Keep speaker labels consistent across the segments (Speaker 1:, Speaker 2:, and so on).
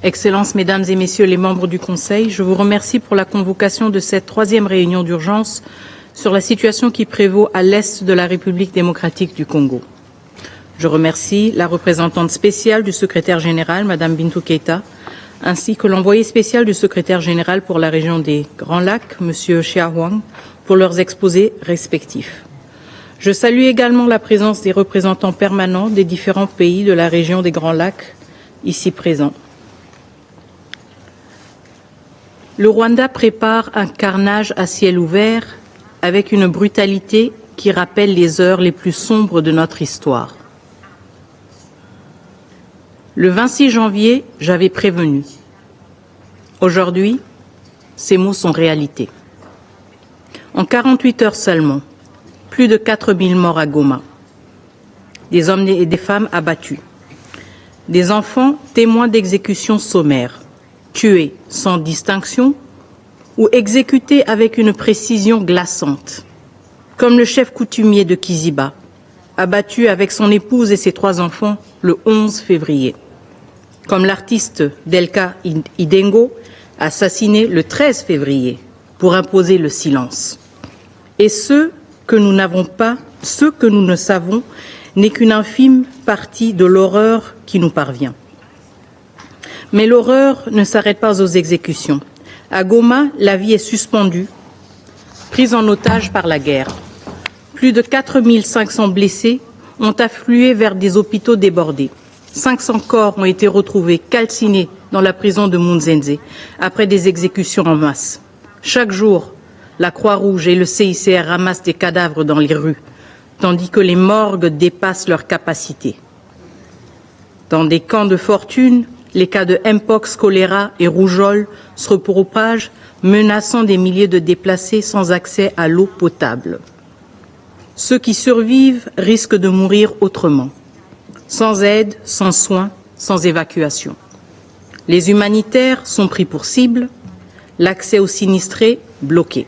Speaker 1: Excellences, Mesdames et Messieurs les membres du Conseil, je vous remercie pour la convocation de cette troisième réunion d'urgence sur la situation qui prévaut à l'est de la République démocratique du Congo. Je remercie la représentante spéciale du secrétaire général, Madame Bintou Keïta, ainsi que l'envoyé spécial du secrétaire général pour la région des Grands Lacs, Monsieur Chia Huang, pour leurs exposés respectifs. Je salue également la présence des représentants permanents des différents pays de la région des Grands Lacs, ici présents. Le Rwanda prépare un carnage à ciel ouvert avec une brutalité qui rappelle les heures les plus sombres de notre histoire. Le 26 janvier, j'avais prévenu. Aujourd'hui, ces mots sont réalité. En 48 heures seulement, plus de 4000 morts à Goma, des hommes et des femmes abattus, des enfants témoins d'exécutions sommaires, tués sans distinction ou exécutés avec une précision glaçante, comme le chef coutumier de Kiziba, abattu avec son épouse et ses 3 enfants le 11 février, comme l'artiste Delka Idengo, assassiné le 13 février pour imposer le silence. Et ce que nous ne savons n'est qu'une infime partie de l'horreur qui nous parvient. Mais l'horreur ne s'arrête pas aux exécutions. À Goma, la vie est suspendue, prise en otage par la guerre. Plus de 4500 blessés ont afflué vers des hôpitaux débordés. 500 corps ont été retrouvés calcinés dans la prison de Munzenze après des exécutions en masse. Chaque jour, la Croix-Rouge et le CICR ramassent des cadavres dans les rues, tandis que les morgues dépassent leurs capacités. Dans des camps de fortune, les cas de Mpox, choléra et rougeole se propagent, menaçant des milliers de déplacés sans accès à l'eau potable. Ceux qui survivent risquent de mourir autrement, sans aide, sans soins, sans évacuation. Les humanitaires sont pris pour cible, l'accès aux sinistrés bloqué.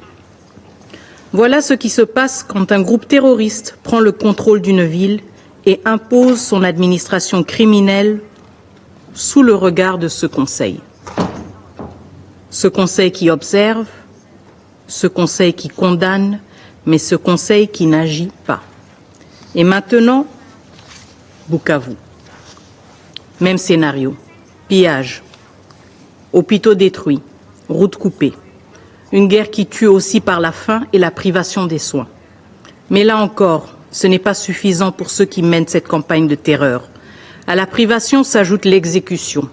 Speaker 1: Voilà ce qui se passe quand un groupe terroriste prend le contrôle d'une ville et impose son administration criminelle sous le regard de ce Conseil. Ce Conseil qui observe, ce Conseil qui condamne, mais ce Conseil qui n'agit pas. Et maintenant, Bukavu. Même scénario. Pillage. Hôpitaux détruits. Routes coupées. Une guerre qui tue aussi par la faim et la privation des soins. Mais là encore, ce n'est pas suffisant pour ceux qui mènent cette campagne de terreur. À la privation s'ajoute l'exécution.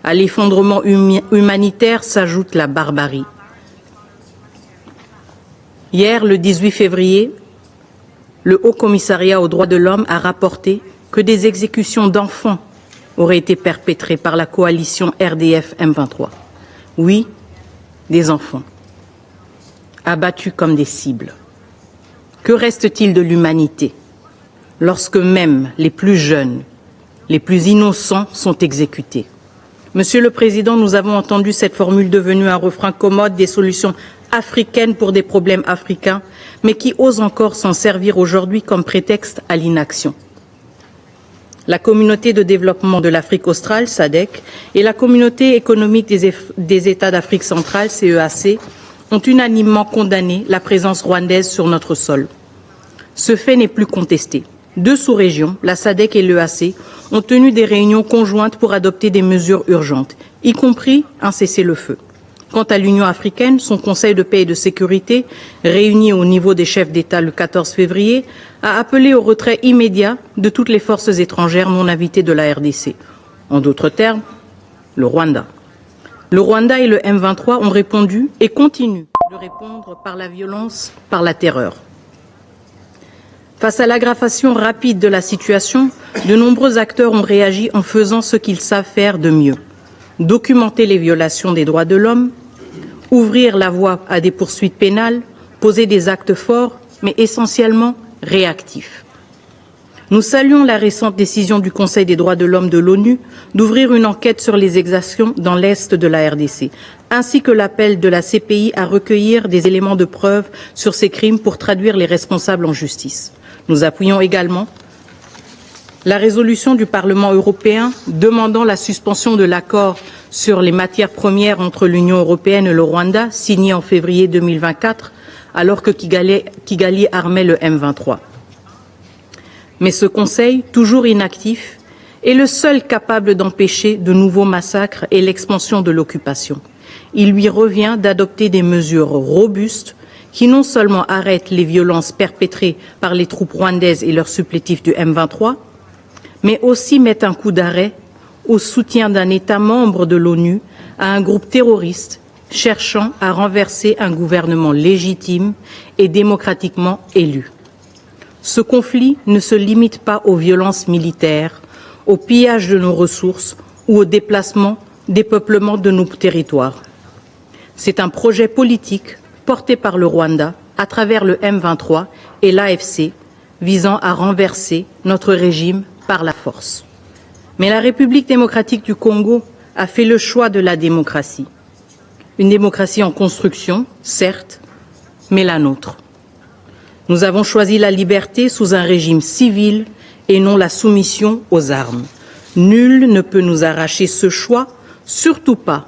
Speaker 1: À l'effondrement humanitaire s'ajoute la barbarie. Hier, le 18 février, le Haut Commissariat aux droits de l'homme a rapporté que des exécutions d'enfants auraient été perpétrées par la coalition RDF M23. Oui, des enfants, abattus comme des cibles. Que reste-t-il de l'humanité lorsque même les plus jeunes, les plus innocents sont exécutés? Monsieur le Président, nous avons entendu cette formule devenue un refrain commode des solutions africaines pour des problèmes africains, mais qui ose encore s'en servir aujourd'hui comme prétexte à l'inaction. La communauté de développement de l'Afrique australe, SADC, et la communauté économique des États d'Afrique centrale, CEAC, ont unanimement condamné la présence rwandaise sur notre sol. Ce fait n'est plus contesté. 2 sous-régions, la SADC et l'EAC, ont tenu des réunions conjointes pour adopter des mesures urgentes, y compris un cessez-le-feu. Quant à l'Union africaine, son Conseil de paix et de sécurité, réuni au niveau des chefs d'État le 14 février, a appelé au retrait immédiat de toutes les forces étrangères non invitées de la RDC. En d'autres termes, le Rwanda. Le Rwanda et le M23 ont répondu et continuent de répondre par la violence, par la terreur. Face à l'aggravation rapide de la situation, de nombreux acteurs ont réagi en faisant ce qu'ils savent faire de mieux. Documenter les violations des droits de l'homme, ouvrir la voie à des poursuites pénales, poser des actes forts, mais essentiellement réactifs. Nous saluons la récente décision du Conseil des droits de l'homme de l'ONU d'ouvrir une enquête sur les exactions dans l'Est de la RDC, ainsi que l'appel de la CPI à recueillir des éléments de preuve sur ces crimes pour traduire les responsables en justice. Nous appuyons également La résolution du Parlement européen demandant la suspension de l'accord sur les matières premières entre l'Union européenne et le Rwanda, signé en février 2024, alors que Kigali armait le M23. Mais ce Conseil, toujours inactif, est le seul capable d'empêcher de nouveaux massacres et l'expansion de l'occupation. Il lui revient d'adopter des mesures robustes qui non seulement arrêtent les violences perpétrées par les troupes rwandaises et leurs supplétifs du M23, mais aussi mettent un coup d'arrêt au soutien d'un État membre de l'ONU à un groupe terroriste cherchant à renverser un gouvernement légitime et démocratiquement élu. Ce conflit ne se limite pas aux violences militaires, au pillage de nos ressources ou au déplacement, dépeuplement de nos territoires. C'est un projet politique porté par le Rwanda à travers le M23 et l'AFC visant à renverser notre régime par la force. Mais la République démocratique du Congo a fait le choix de la démocratie. Une démocratie en construction, certes, mais la nôtre. Nous avons choisi la liberté sous un régime civil et non la soumission aux armes. Nul ne peut nous arracher ce choix, surtout pas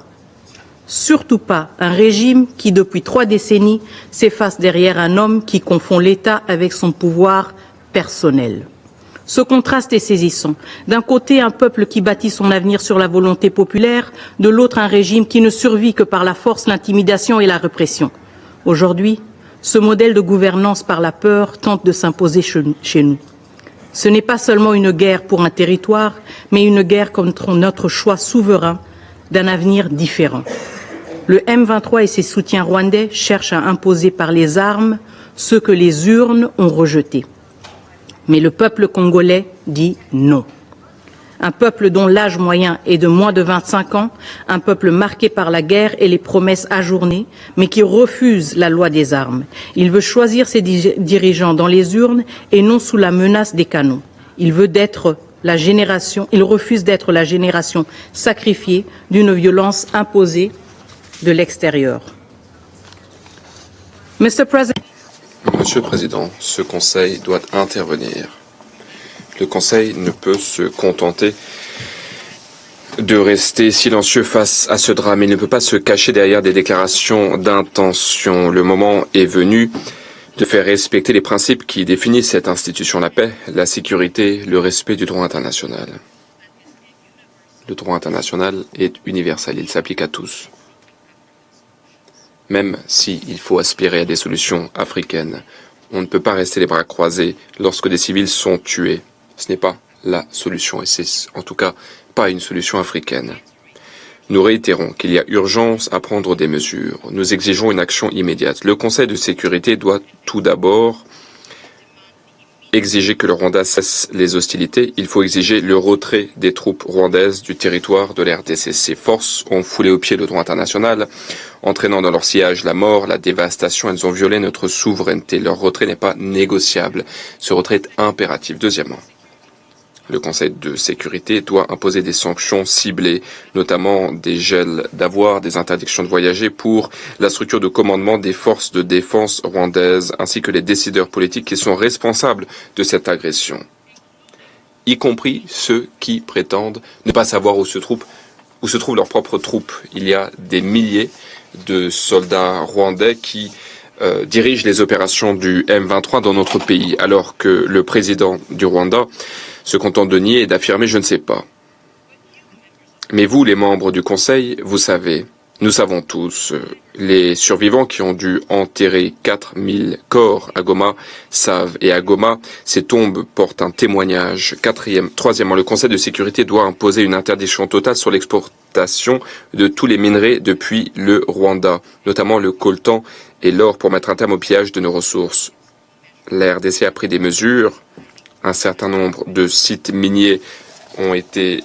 Speaker 1: un régime qui, depuis 3 décennies, s'efface derrière un homme qui confond l'État avec son pouvoir personnel. Ce contraste est saisissant. D'un côté, un peuple qui bâtit son avenir sur la volonté populaire, de l'autre, un régime qui ne survit que par la force, l'intimidation et la répression. Aujourd'hui, ce modèle de gouvernance par la peur tente de s'imposer chez nous. Ce n'est pas seulement une guerre pour un territoire, mais une guerre contre notre choix souverain d'un avenir différent. Le M23 et ses soutiens rwandais cherchent à imposer par les armes ce que les urnes ont rejeté. Mais le peuple congolais dit non. Un peuple dont l'âge moyen est de moins de 25 ans, un peuple marqué par la guerre et les promesses ajournées, mais qui refuse la loi des armes. Il veut choisir ses dirigeants dans les urnes et non sous la menace des canons. Il refuse d'être la génération sacrifiée d'une violence imposée de l'extérieur.
Speaker 2: Monsieur le Président, ce Conseil doit intervenir. Le Conseil ne peut se contenter de rester silencieux face à ce drame. Il ne peut pas se cacher derrière des déclarations d'intention. Le moment est venu de faire respecter les principes qui définissent cette institution, la paix, la sécurité, le respect du droit international. Le droit international est universel, il s'applique à tous. Même s'il faut aspirer à des solutions africaines, on ne peut pas rester les bras croisés lorsque des civils sont tués. Ce n'est pas la solution, et c'est en tout cas pas une solution africaine. Nous réitérons qu'il y a urgence à prendre des mesures. Nous exigeons une action immédiate. Le Conseil de sécurité doit tout d'abord exiger que le Rwanda cesse les hostilités. Il faut exiger le retrait des troupes rwandaises du territoire de l'RDC. Ces forces ont foulé aux pieds le droit international, entraînant dans leur sillage la mort, la dévastation. Elles ont violé notre souveraineté. Leur retrait n'est pas négociable. Ce retrait est impératif. Deuxièmement, le Conseil de sécurité doit imposer des sanctions ciblées, notamment des gels d'avoirs, des interdictions de voyager pour la structure de commandement des forces de défense rwandaises, ainsi que les décideurs politiques qui sont responsables de cette agression, y compris ceux qui prétendent ne pas savoir où se trouvent leurs propres troupes. Il y a des milliers de soldats rwandais qui dirigent les opérations du M23 dans notre pays, alors que le président du Rwanda se contente de nier et d'affirmer « je ne sais pas ». Mais vous, les membres du Conseil, vous savez, nous savons tous, les survivants qui ont dû enterrer 4000 corps à Goma savent, et à Goma, ces tombes portent un témoignage. Troisièmement, le Conseil de sécurité doit imposer une interdiction totale sur l'exportation de tous les minerais depuis le Rwanda, notamment le coltan et l'or, pour mettre un terme au pillage de nos ressources. La RDC a pris des mesures. Un certain nombre de sites miniers ont été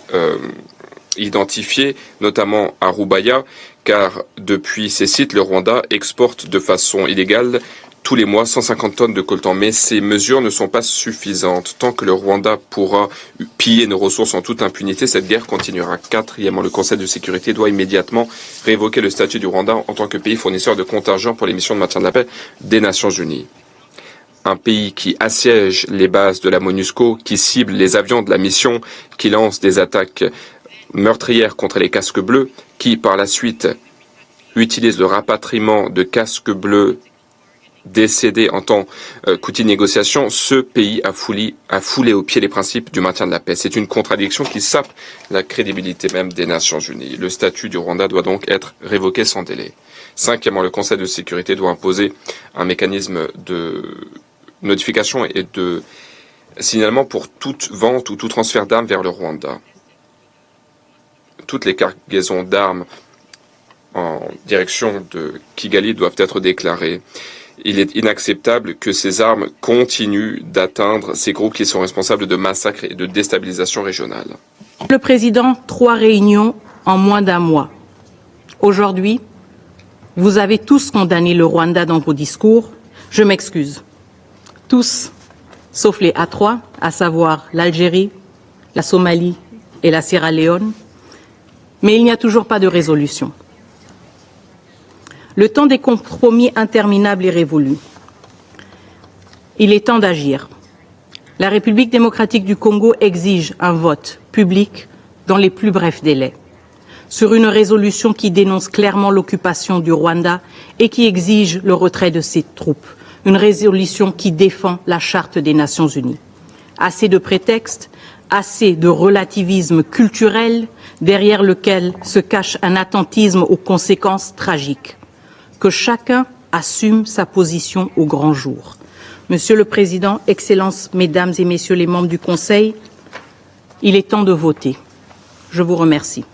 Speaker 2: identifiés, notamment à Rubaya, car depuis ces sites, le Rwanda exporte de façon illégale tous les mois 150 tonnes de coltan. Mais ces mesures ne sont pas suffisantes. Tant que le Rwanda pourra piller nos ressources en toute impunité, cette guerre continuera. Quatrièmement, le Conseil de sécurité doit immédiatement révoquer le statut du Rwanda en tant que pays fournisseur de contingents pour les missions de maintien de la paix des Nations Unies. un pays qui assiège les bases de la MONUSCO, qui cible les avions de la mission, qui lance des attaques meurtrières contre les casques bleus, qui par la suite utilise le rapatriement de casques bleus décédés en tant qu'outil de négociation, ce pays a foulé aux pieds les principes du maintien de la paix. C'est une contradiction qui sape la crédibilité même des Nations Unies. Le statut du Rwanda doit donc être révoqué sans délai. Cinquièmement, le Conseil de sécurité doit imposer un mécanisme de notification et de signalement pour toute vente ou tout transfert d'armes vers le Rwanda. Toutes les cargaisons d'armes en direction de Kigali doivent être déclarées. Il est inacceptable que ces armes continuent d'atteindre ces groupes qui sont responsables de massacres et de déstabilisation régionale.
Speaker 1: Le Président, 3 réunions en moins d'un mois. Aujourd'hui, vous avez tous condamné le Rwanda dans vos discours. Je m'excuse. Tous, sauf les A3, à savoir l'Algérie, la Somalie et la Sierra Leone. Mais il n'y a toujours pas de résolution. Le temps des compromis interminables est révolu. Il est temps d'agir. La République démocratique du Congo exige un vote public dans les plus brefs délais sur une résolution qui dénonce clairement l'occupation du Rwanda et qui exige le retrait de ses troupes. Une résolution qui défend la Charte des Nations Unies. Assez de prétextes, assez de relativisme culturel derrière lequel se cache un attentisme aux conséquences tragiques. Que chacun assume sa position au grand jour. Monsieur le Président, Excellences, Mesdames et Messieurs les membres du Conseil, il est temps de voter. Je vous remercie.